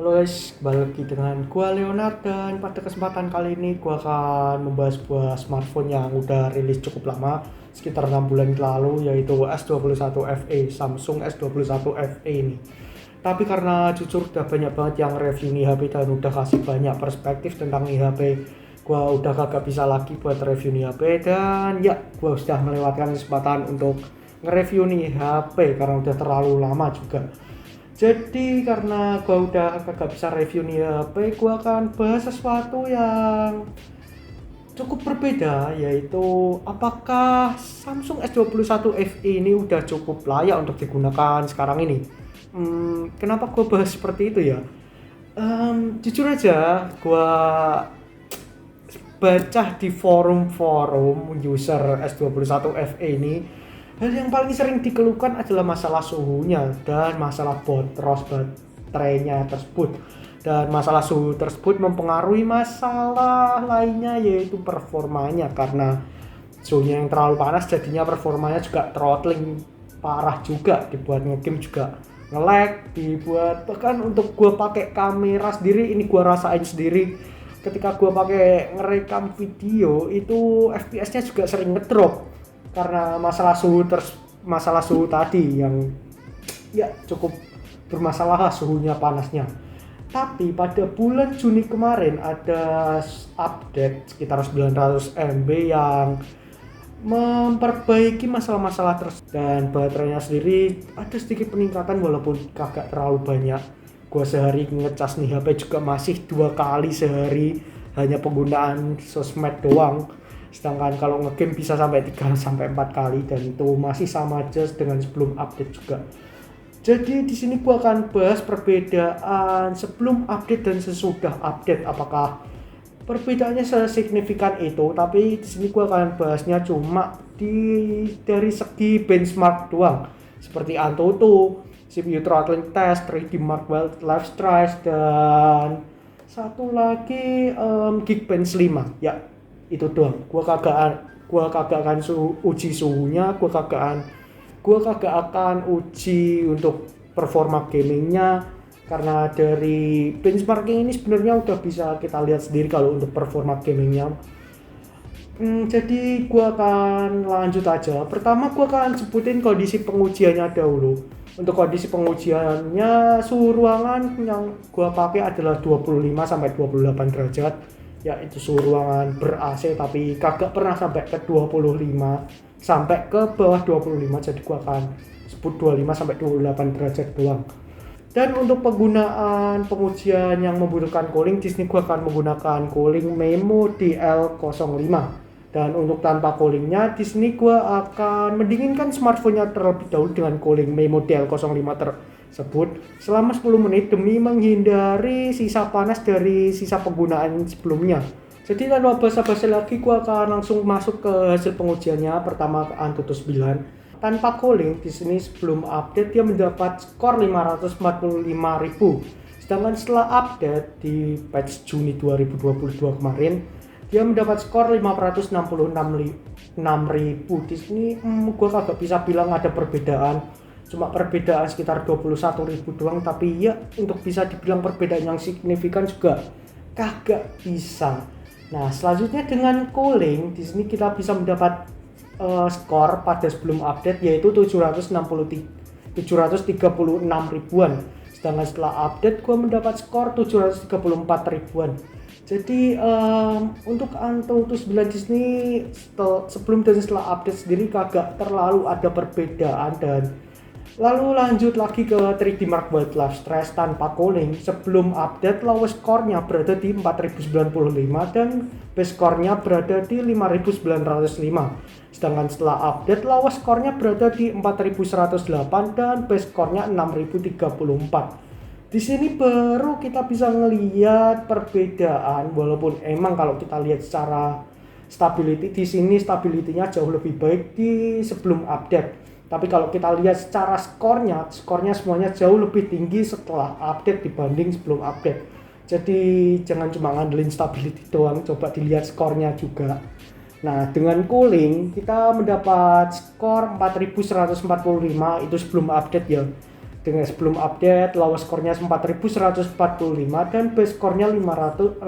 Halo guys, kembali lagi dengan gua Leonard dan pada kesempatan kali ini gua akan membahas sebuah smartphone yang udah rilis cukup lama, sekitar 6 bulan lalu, yaitu S21 FE, Samsung S21 FE ini. Tapi karena jujur udah banyak banget yang review nih HP dan udah kasih banyak perspektif tentang nih HP, gua udah kagak bisa lagi buat review nih HP dan ya gua sudah melewatkan kesempatan untuk nge-review nih HP karena udah terlalu lama juga. Jadi karena gua udah kagak bisa review nih HP, gua akan bahas sesuatu yang cukup berbeda, yaitu apakah Samsung S21 FE ini udah cukup layak untuk digunakan sekarang ini. Kenapa gua bahas seperti itu ya? Jujur aja, gua baca di forum-forum user S21 FE ini, hal yang paling sering dikeluhkan adalah masalah suhunya dan masalah boros baterainya tersebut. Dan masalah suhu tersebut mempengaruhi masalah lainnya, yaitu performanya, karena suhunya yang terlalu panas jadinya performanya juga throttling parah juga, dibuat ngegame juga nge-lag, dibuat bahkan untuk gua pakai kamera sendiri, ini gua rasain sendiri ketika gua pakai ngerekam video itu FPS-nya juga sering ngedrop karena masalah suhu tadi yang ya cukup bermasalah suhunya, panasnya. Tapi pada bulan Juni kemarin ada update sekitar 900 MB yang memperbaiki masalah-masalah tersebut, dan baterainya sendiri ada sedikit peningkatan walaupun kagak terlalu banyak. Gua sehari ngecas nih HP juga masih 2 kali sehari, hanya penggunaan sosmed doang. Sedangkan kalau ngegame bisa sampai 3 sampai 4 kali, dan itu masih sama aja dengan sebelum update juga. Jadi di sini gua akan bahas perbedaan sebelum update dan sesudah update, apakah perbedaannya sesignifikan itu. Tapi di sini gua akan bahasnya cuma dari segi benchmark doang, seperti Antutu, CPU throttling test, 3D Mark Live Stress, dan satu lagi Geekbench 5. Ya, itu doang. Gua kagak akan uji suhunya, gua kagak akan uji untuk performa gamingnya, karena dari benchmarking ini sebenarnya udah bisa kita lihat sendiri kalau untuk performa gamingnya. Jadi gua akan lanjut aja. Pertama gua akan sebutin kondisi pengujiannya dahulu. Untuk kondisi pengujiannya, suhu ruangan yang gua pakai adalah 25 sampai 28 derajat. Ya, itu suhu ruangan ber AC, tapi kagak pernah sampai ke 25 sampai ke bawah 25, jadi gua akan sebut 25 sampai 28 derajat doang. Dan untuk penggunaan pengujian yang membutuhkan cooling, di sini gua akan menggunakan cooling Memo DL05. Dan untuk tanpa coolingnya, di sini gua akan mendinginkan smartphone-nya terlebih dahulu dengan cooling Memo DL05 tersebut selama 10 menit demi menghindari sisa panas dari sisa penggunaan sebelumnya. Jadi tanpa basa-basi lagi, gua akan langsung masuk ke hasil pengujiannya. Pertama, Antutu 9 tanpa cooling. Di sini sebelum update dia mendapat skor 545.000. Sedangkan setelah update di patch Juni 2022 kemarin, dia mendapat skor 566.000. Di sini gua kagak bisa bilang ada perbedaan, cuma perbedaan sekitar 21.000 doang. Tapi ya, untuk bisa dibilang perbedaan yang signifikan juga kagak bisa. Nah, selanjutnya dengan cooling, di sini kita bisa mendapat skor pada sebelum update, yaitu 736 ribuan. Sedangkan setelah update gua mendapat skor 734 ribuan. Jadi untuk Antutu 9 di sini sebelum dan setelah update sendiri kagak terlalu ada perbedaan. Dan lalu lanjut lagi ke 3D Mark Live Stress tanpa cooling. Sebelum update lowest score-nya berada di 4095 dan base score-nya berada di 5905. Sedangkan setelah update lowest score-nya berada di 4108 dan base score-nya 6034. Di sini baru kita bisa ngelihat perbedaan, walaupun emang kalau kita lihat secara stability, di sini stability-nya jauh lebih baik di sebelum update. Tapi kalau kita lihat secara skornya semuanya jauh lebih tinggi setelah update dibanding sebelum update. Jadi jangan cuma ngandelin stability doang, coba dilihat skornya juga. Nah, dengan cooling kita mendapat skor 4145 itu sebelum update ya. Dengan sebelum update low skornya 4145 dan base skornya 5967.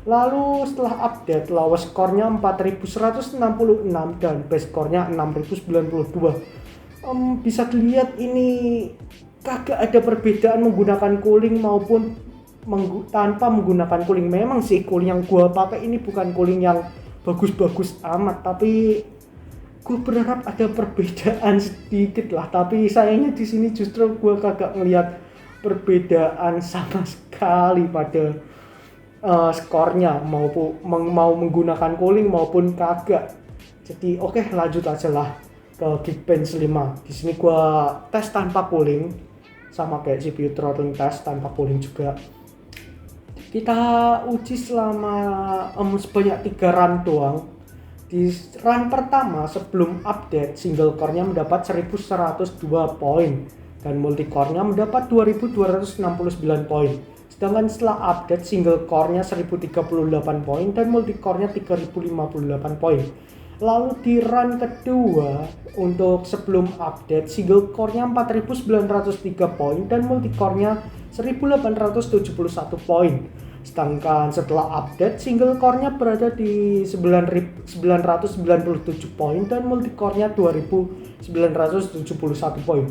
Lalu setelah update low skornya 4166 dan base skornya 6092. Bisa dilihat ini kagak ada perbedaan menggunakan cooling maupun tanpa menggunakan cooling. Memang sih cooling yang gua pakai ini bukan cooling yang bagus-bagus amat, tapi gue berharap ada perbedaan sedikit lah. Tapi sayangnya di sini justru gue kagak ngelihat perbedaan sama sekali pada skornya mau menggunakan cooling maupun kagak. Jadi oke, lanjut aja lah ke Geekbench 5. Di sini gue tes tanpa cooling, sama kayak CPU throttling test tanpa cooling juga. Kita uji selama sebanyak 3 run doang. Di run pertama sebelum update single core-nya mendapat 1102 poin dan multi core-nya mendapat 2269 poin. Sedangkan setelah update single core-nya 1038 poin dan multi core-nya 3058 poin. Lalu di run kedua untuk sebelum update single core-nya 4903 poin dan multi core-nya 1871 poin. Sedangkan setelah update single core-nya berada di 997 poin dan multi core-nya 2971 poin.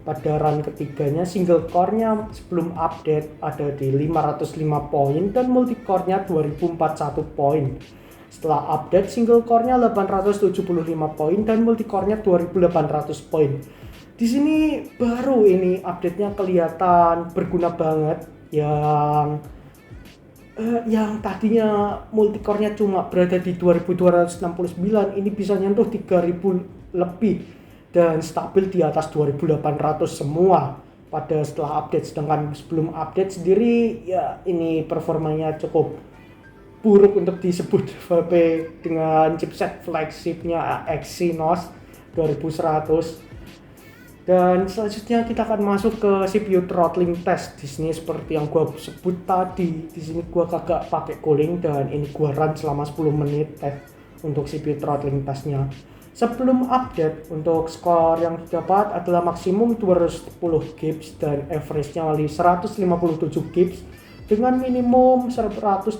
Pada run ketiganya single core-nya sebelum update ada di 505 poin dan multi core-nya 2041 poin. Setelah update single core-nya 875 poin dan multi core-nya 2800 poin. Di sini baru ini update-nya kelihatan berguna banget, yang tadinya multicore-nya cuma berada di 2269 ini bisa nyentuh 3000 lebih dan stabil di atas 2800 semua pada setelah update. Sedangkan sebelum update sendiri ya ini performanya cukup buruk untuk disebut VP dengan chipset flagshipnya Exynos 2100. Dan selanjutnya kita akan masuk ke CPU throttling test. Di sini seperti yang gua sebut tadi, di sini gua kagak pakai cooling dan ini gua run selama 10 menit untuk CPU throttling testnya. Sebelum update untuk skor yang didapat adalah maksimum 210 Gibbs dan average-nya 157 Gibbs dengan minimum 120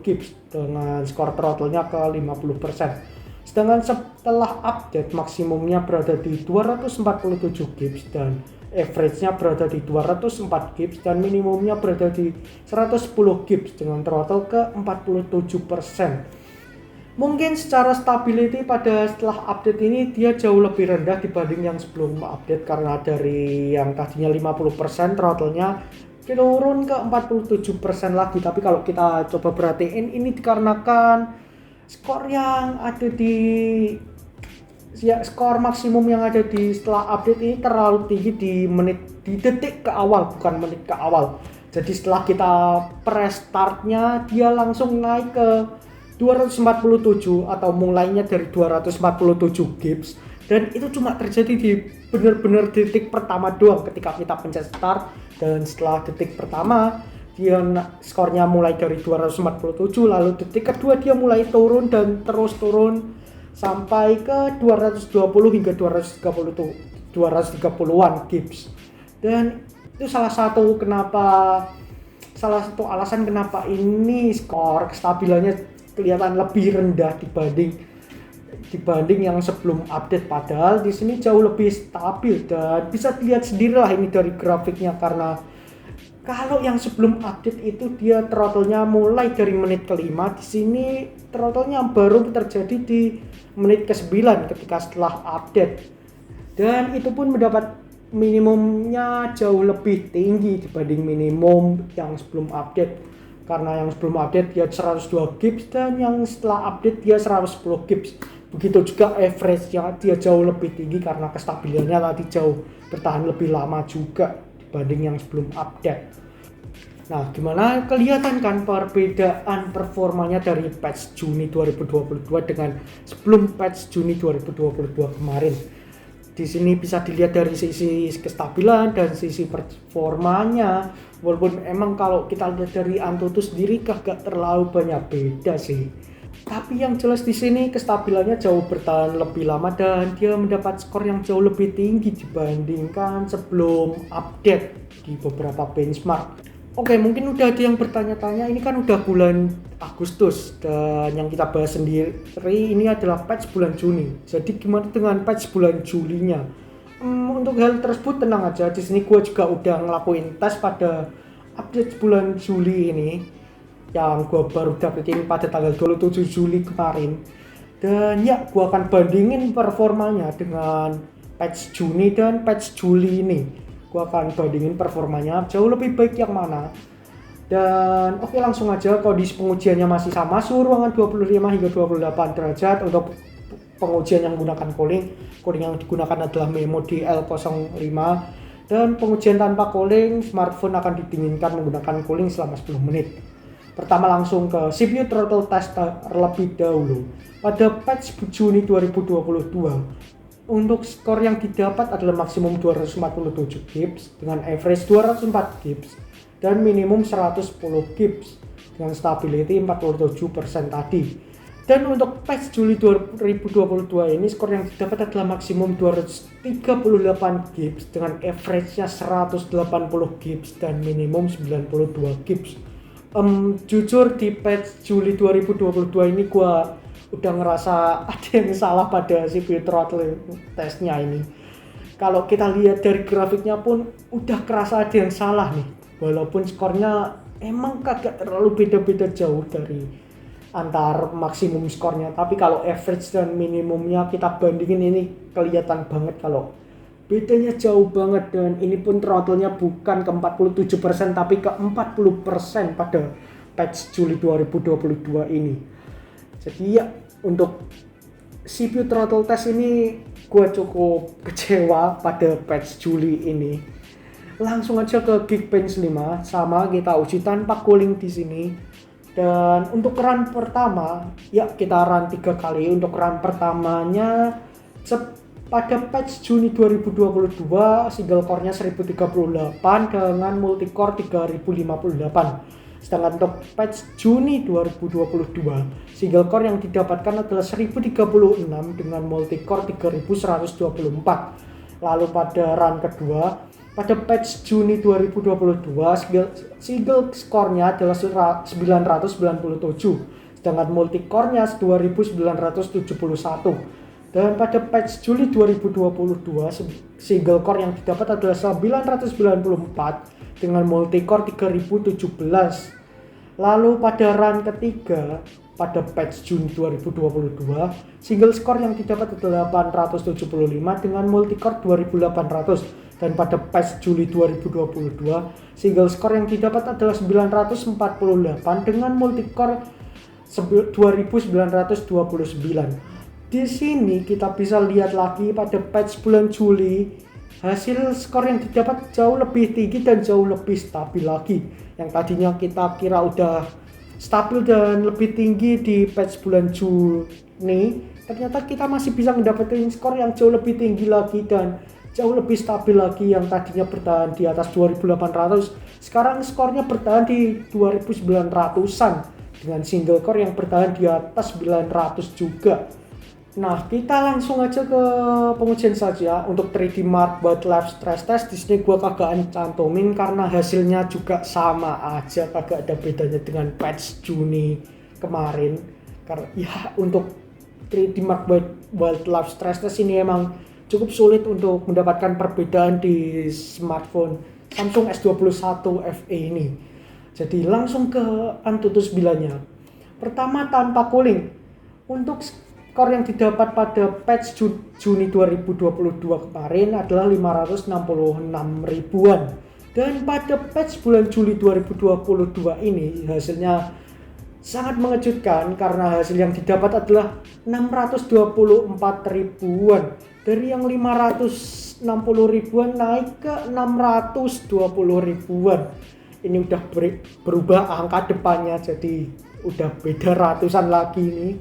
Gibbs dengan skor throttle-nya ke 50%. Sedangkan setelah update maksimumnya berada di 247 Gibbs dan average-nya berada di 204 Gibbs dan minimumnya berada di 110 Gibbs dengan throttle ke 47%. Mungkin secara stability pada setelah update ini dia jauh lebih rendah dibanding yang sebelum update, karena dari yang tadinya 50% throttle-nya turun ke 47% lagi. Tapi kalau kita coba perhatiin ini dikarenakan skor yang ada di skor maksimum yang ada di setelah update ini terlalu tinggi di detik ke awal, bukan menit ke awal. Jadi setelah kita press startnya dia langsung naik ke 247 atau mulainya dari 247 Gibbs, dan itu cuma terjadi di benar-benar detik pertama doang ketika kita pencet start. Dan setelah detik pertama dia skornya mulai dari 247, lalu detik kedua dia mulai turun dan terus turun sampai ke 220 hingga 230-an Gibbs. Dan itu salah satu alasan kenapa ini skor kestabilannya kelihatan lebih rendah dibanding yang sebelum update. Padahal di sini jauh lebih stabil dan bisa dilihat sendirilah ini dari grafiknya, karena kalau yang sebelum update itu dia throttle-nya mulai dari menit ke-5, di sini throttle-nya baru terjadi di menit ke-9 ketika setelah update. Dan itu pun mendapat minimumnya jauh lebih tinggi dibanding minimum yang sebelum update. Karena yang sebelum update dia 102 Gibbs dan yang setelah update dia 110 Gibbs. Begitu juga average-nya dia jauh lebih tinggi karena kestabilannya tadi jauh bertahan lebih lama juga dibanding yang sebelum update. Nah, gimana, kelihatan kan perbedaan performanya dari patch Juni 2022 dengan sebelum patch Juni 2022 kemarin. Di sini bisa dilihat dari sisi kestabilan dan sisi performanya. Walaupun emang kalau kita lihat dari Antutu sendiri kagak terlalu banyak beda sih. Tapi yang jelas di sini kestabilannya jauh bertahan lebih lama dan dia mendapat skor yang jauh lebih tinggi dibandingkan sebelum update di beberapa benchmark. Oke, mungkin udah ada yang bertanya-tanya, ini kan udah bulan Agustus dan yang kita bahas sendiri ini adalah patch bulan Juni. Jadi gimana dengan patch bulan Julinya? Untuk hal tersebut tenang aja, di sini gue juga udah ngelakuin tes pada update bulan Juli ini yang gue baru dapetin pada tanggal 27 Juli kemarin. Dan ya, gue akan bandingin performanya dengan patch Juni dan patch Juli ini. Gue akan bandingin performanya jauh lebih baik yang mana. Dan oke, langsung aja, kondisi pengujiannya masih sama, suhu ruangan 25 hingga 28 derajat. Untuk pengujian yang menggunakan cooling yang digunakan adalah Memo DL05. Dan pengujian tanpa cooling, smartphone akan didinginkan menggunakan cooling selama 10 menit. Pertama langsung ke CPU throttle test terlebih dahulu. Pada patch Juni 2022, untuk skor yang didapat adalah maksimum 247 Gibbs dengan average 204 Gibbs dan minimum 110 Gibbs dengan stability 47% tadi. Dan untuk patch Juli 2022 ini skor yang didapat adalah maksimum 238 Gibbs dengan average-nya 180 Gibbs dan minimum 92 Gibbs. Jujur di patch Juli 2022 ini gua udah ngerasa ada yang salah pada CPU throttle testnya ini. Kalau kita lihat dari grafiknya pun udah kerasa ada yang salah nih. Walaupun skornya emang kagak terlalu beda-beda jauh dari antar maksimum skornya, tapi kalau average dan minimumnya kita bandingin ini kelihatan banget kalau bedanya jauh banget. Dan ini pun throttle-nya bukan ke 47% tapi ke 40% pada patch Juli 2022 ini. Jadi ya, untuk CPU throttle test ini gue cukup kecewa pada patch Juli ini. Langsung aja ke Geekbench 5, sama kita uji tanpa cooling di sini. Dan untuk run pertama, ya kita run 3 kali. Untuk run pertamanya pada patch Juni 2022, single core-nya 1038 dengan multicore 3058. Sedangkan untuk patch Juni 2022, single core yang didapatkan adalah 1036 dengan multicore 3124. Lalu pada run kedua, pada patch Juni 2022, single score-nya adalah 997, sedangkan multicore-nya 2971. Dan pada patch Juli 2022, single core yang didapat adalah 994 dengan multicore 3017. Lalu pada run ketiga, pada patch Juni 2022, single score yang didapat adalah 875 dengan multicore 2800. Dan pada patch Juli 2022, single score yang didapat adalah 948 dengan multicore 2929. Di sini kita bisa lihat lagi pada patch bulan Juli, hasil skor yang didapat jauh lebih tinggi dan jauh lebih stabil lagi. Yang tadinya kita kira udah stabil dan lebih tinggi di patch bulan Juni, ternyata kita masih bisa mendapatkan skor yang jauh lebih tinggi lagi dan jauh lebih stabil lagi. Yang tadinya bertahan di atas 2800, sekarang skornya bertahan di 2900-an dengan single core yang bertahan di atas 900 juga. Nah, kita langsung aja ke pengujian saja. Untuk 3D Mark buat live stress test di sini gua kagak cantumin karena hasilnya juga sama aja, kagak ada bedanya dengan patch Juni kemarin. Karena ya, untuk 3D Mark buat live stress test ini emang cukup sulit untuk mendapatkan perbedaan di smartphone Samsung S21 FE ini. Jadi langsung ke Antutu 9-nya. Pertama, tanpa cooling. Untuk skor yang didapat pada patch Juni 2022 kemarin adalah 566 ribuan. Dan pada patch bulan Juli 2022 ini hasilnya sangat mengejutkan karena hasil yang didapat adalah 624 ribuan. Dari yang 560 ribuan naik ke 620 ribuan. Ini udah berubah angka depannya, jadi udah beda ratusan lagi nih.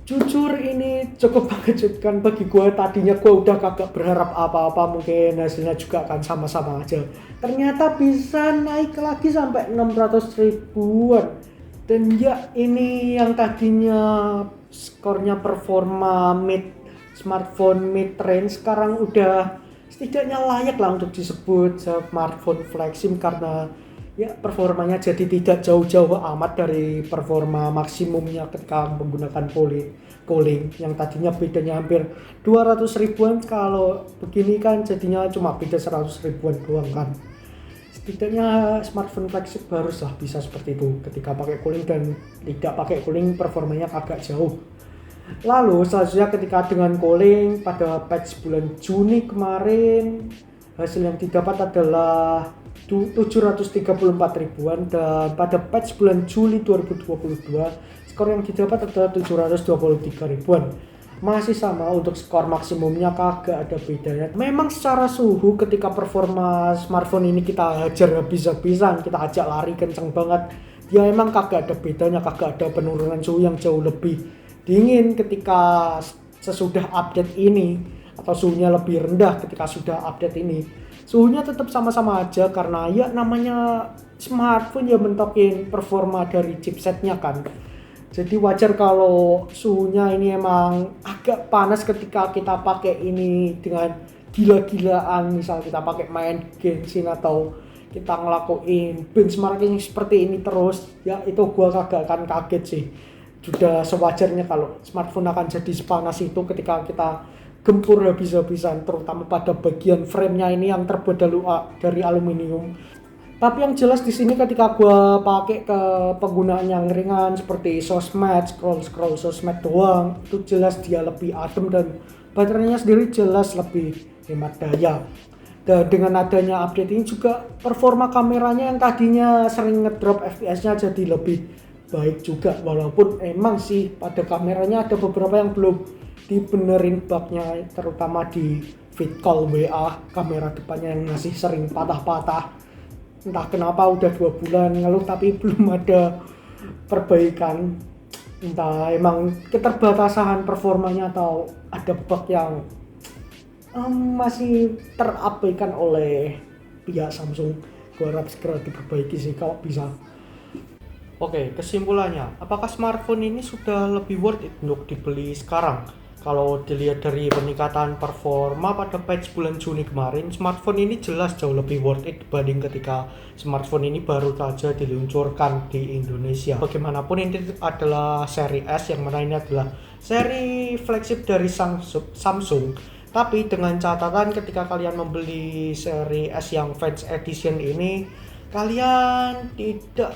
Jujur ini cukup mengejutkan bagi gue. Tadinya gue udah kagak berharap apa-apa, mungkin hasilnya juga akan sama-sama aja. Ternyata bisa naik lagi sampai 600 ribuan. Dan ya ini yang tadinya skornya performa smartphone mid range sekarang udah setidaknya layak lah untuk disebut smartphone flagship, karena ya performanya jadi tidak jauh-jauh amat dari performa maksimumnya ketika menggunakan cooling yang tadinya bedanya hampir 200 ribuan. Kalau begini kan jadinya cuma beda 100 ribuan doang kan. Setidaknya smartphone flagship haruslah bisa seperti itu, ketika pakai cooling dan tidak pakai cooling performanya agak jauh. Lalu selanjutnya ketika dengan cooling pada patch bulan Juni kemarin, hasil yang didapat adalah 734 ribuan, dan pada patch bulan Juli 2022 skor yang didapat adalah 723 ribuan. Masih sama untuk skor maksimumnya, kagak ada bedanya. Memang secara suhu ketika performa smartphone ini kita hajar habis-habisan, kita ajak lari kenceng banget, dia emang kagak ada bedanya, kagak ada penurunan suhu yang jauh lebih dingin ketika sesudah update ini, atau suhunya lebih rendah ketika sudah update ini. Suhunya tetap sama-sama aja, karena ya namanya smartphone ya mentokin performa dari chipsetnya kan. Jadi wajar kalau suhunya ini emang agak panas ketika kita pakai ini dengan gila-gilaan. Misal kita pakai main Genshin atau kita ngelakuin benchmarking seperti ini terus, ya itu gua kagak akan kaget sih. Sudah sewajarnya kalau smartphone akan jadi sepanas itu ketika kita gempur habis-habisan, terutama pada bagian frame-nya ini yang terbuat dari aluminium. Tapi yang jelas di sini ketika gua pakai ke penggunaan yang ringan seperti sosmed, scroll sosmed doang, itu jelas dia lebih adem dan baterainya sendiri jelas lebih hemat daya. Dan dengan adanya update ini juga performa kameranya yang tadinya sering ngedrop FPS-nya jadi lebih baik juga, walaupun emang sih pada kameranya ada beberapa yang belum dibenerin bugnya, terutama di vid call WA, kamera depannya yang masih sering patah-patah. Entah kenapa udah 2 bulan ngeluh tapi belum ada perbaikan. Entah emang keterbatasan performanya atau ada bug yang masih terabaikan oleh pihak Samsung. Gua harap segera diperbaiki sih kalau bisa. Oke, kesimpulannya, apakah smartphone ini sudah lebih worth it untuk dibeli sekarang? Kalau dilihat dari peningkatan performa pada patch bulan Juni kemarin, smartphone ini jelas jauh lebih worth it dibanding ketika smartphone ini baru saja diluncurkan di Indonesia. Bagaimanapun ini adalah seri S, yang mana ini adalah seri flagship dari Samsung. Tapi dengan catatan ketika kalian membeli seri S yang Fans Edition ini, kalian tidak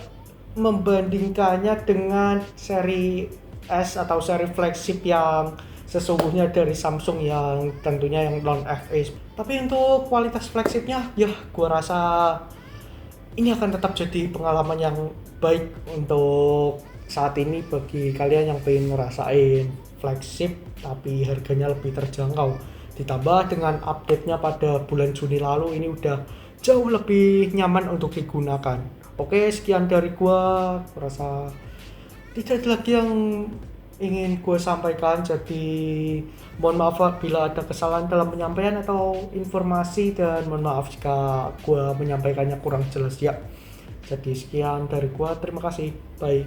membandingkannya dengan seri S atau seri flagship yang sesungguhnya dari Samsung yang tentunya yang non FE. Tapi untuk kualitas flagshipnya ya gua rasa ini akan tetap jadi pengalaman yang baik untuk saat ini bagi kalian yang pengen ngerasain flagship tapi harganya lebih terjangkau. Ditambah dengan update-nya pada bulan Juni lalu, ini udah jauh lebih nyaman untuk digunakan. Oke, sekian dari gua rasa tidak ada lagi yang ingin gue sampaikan, jadi mohon maaf bila ada kesalahan dalam penyampaian atau informasi, dan mohon maaf jika gue menyampaikannya kurang jelas ya. Jadi sekian dari gue, terima kasih, bye.